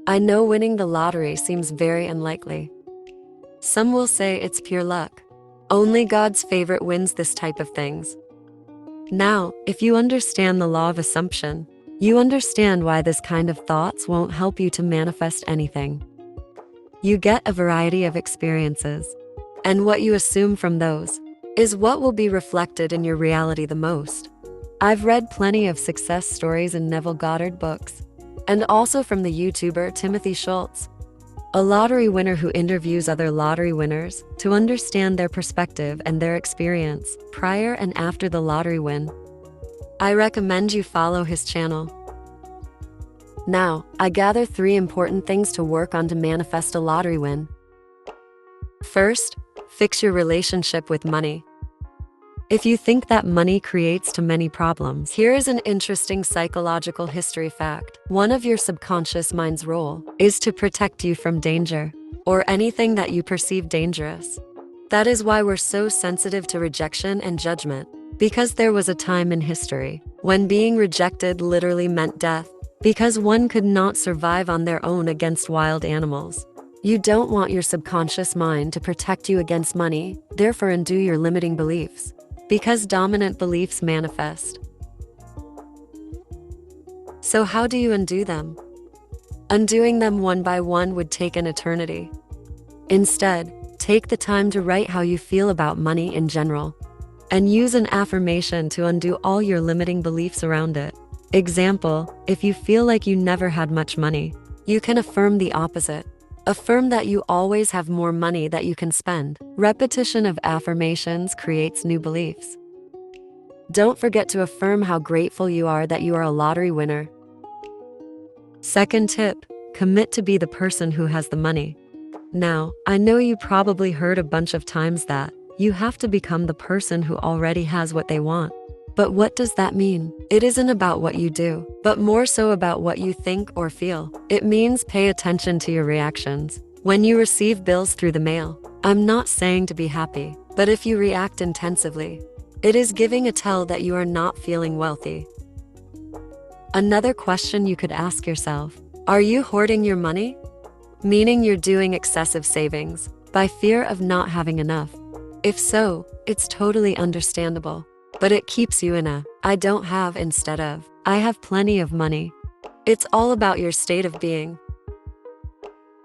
I know winning the lottery seems very unlikely. Some will say it's pure luck. Only God's favorite wins this type of things. Now, if you understand the law of assumption, you understand why this kind of thoughts won't help you to manifest anything. You get a variety of experiences, and what you assume from those is what will be reflected in your reality the most. I've read plenty of success stories in Neville Goddard books, and also from the YouTuber Timothy Schultz, a lottery winner who interviews other lottery winners to understand their perspective and their experience prior and after the lottery win. I recommend you follow his channel. Now, I gather 3 important things to work on to manifest a lottery win. First, fix your relationship with money. If you think that money creates too many problems, here is an interesting psychological history fact. One of your subconscious mind's role is to protect you from danger, or anything that you perceive dangerous. That is why we're so sensitive to rejection and judgment, because there was a time in history when being rejected literally meant death, because one could not survive on their own against wild animals. You don't want your subconscious mind to protect you against money, therefore undo your limiting beliefs. Because dominant beliefs manifest. So how do you undo them? Undoing them one by one would take an eternity. Instead, take the time to write how you feel about money in general, and use an affirmation to undo all your limiting beliefs around it. Example, if you feel like you never had much money, you can affirm the opposite. Affirm that you always have more money that you can spend. Repetition of affirmations creates new beliefs. Don't forget to affirm how grateful you are that you are a lottery winner. Second tip, commit to be the person who has the money. Now, I know you probably heard a bunch of times that you have to become the person who already has what they want. But what does that mean? It isn't about what you do, but more so about what you think or feel. It means pay attention to your reactions. When you receive bills through the mail, I'm not saying to be happy, but if you react intensively, it is giving a tell that you are not feeling wealthy. Another question you could ask yourself, are you hoarding your money? Meaning you're doing excessive savings by fear of not having enough. If so, it's totally understandable. But it keeps you in a I don't have instead of I have plenty of money. It's all about your state of being.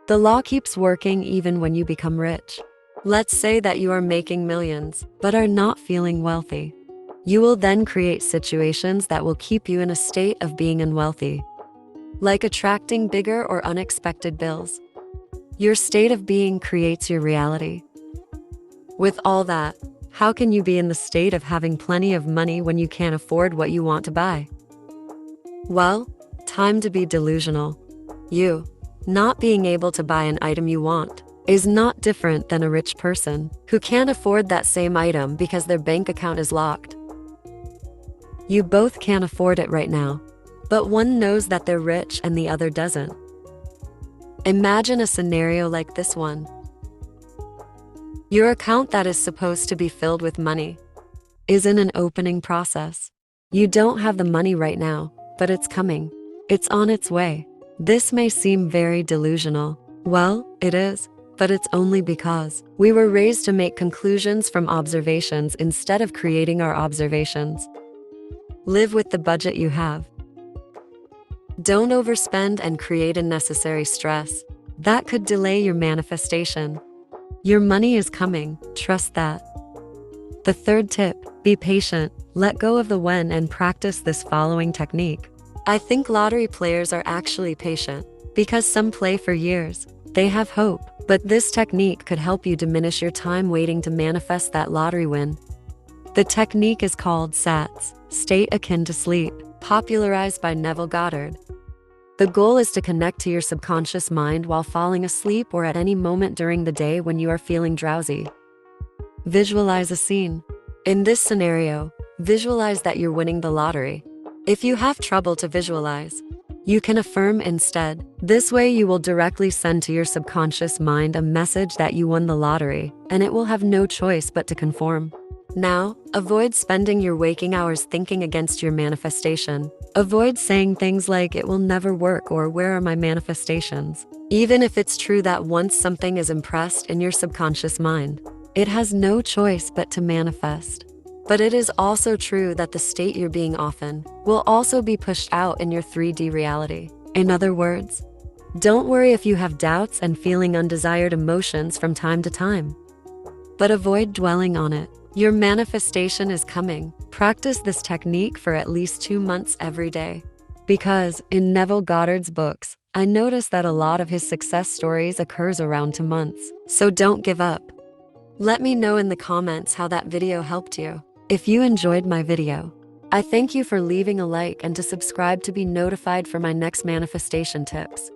The law keeps working even when you become rich. Let's say that you are making millions, but are not feeling wealthy. You will then create situations that will keep you in a state of being unwealthy, like attracting bigger or unexpected bills. Your state of being creates your reality. With all that, how can you be in the state of having plenty of money when you can't afford what you want to buy? Well, time to be delusional. You, not being able to buy an item you want, is not different than a rich person who can't afford that same item because their bank account is locked. You both can't afford it right now, but one knows that they're rich and the other doesn't. Imagine a scenario like this one. Your account that is supposed to be filled with money is in an opening process. You don't have the money right now, but it's coming. It's on its way. This may seem very delusional. Well, it is, but it's only because we were raised to make conclusions from observations instead of creating our observations. Live with the budget you have. Don't overspend and create unnecessary stress. That could delay your manifestation. Your money is coming, trust that. The third tip, be patient, let go of the when and practice this following technique. I think lottery players are actually patient, because some play for years. They have hope, but this technique could help you diminish your time waiting to manifest that lottery win. The technique is called SATS, state akin to sleep, popularized by Neville Goddard. The goal is to connect to your subconscious mind while falling asleep or at any moment during the day when you are feeling drowsy. Visualize a scene. In this scenario, visualize that you're winning the lottery. If you have trouble to visualize, you can affirm instead. This way you will directly send to your subconscious mind a message that you won the lottery, and it will have no choice but to conform. Now, avoid spending your waking hours thinking against your manifestation. Avoid saying things like, it will never work, or where are my manifestations? Even if it's true that once something is impressed in your subconscious mind, it has no choice but to manifest. But it is also true that the state you're being often will also be pushed out in your 3D reality. In other words, don't worry if you have doubts and feeling undesired emotions from time to time, but avoid dwelling on it. Your manifestation is coming. Practice this technique for at least 2 months every day. Because in Neville Goddard's books, I noticed that a lot of his success stories occurs around 2 months. So don't give up. Let me know in the comments how that video helped you. If you enjoyed my video, I thank you for leaving a like and to subscribe to be notified for my next manifestation tips.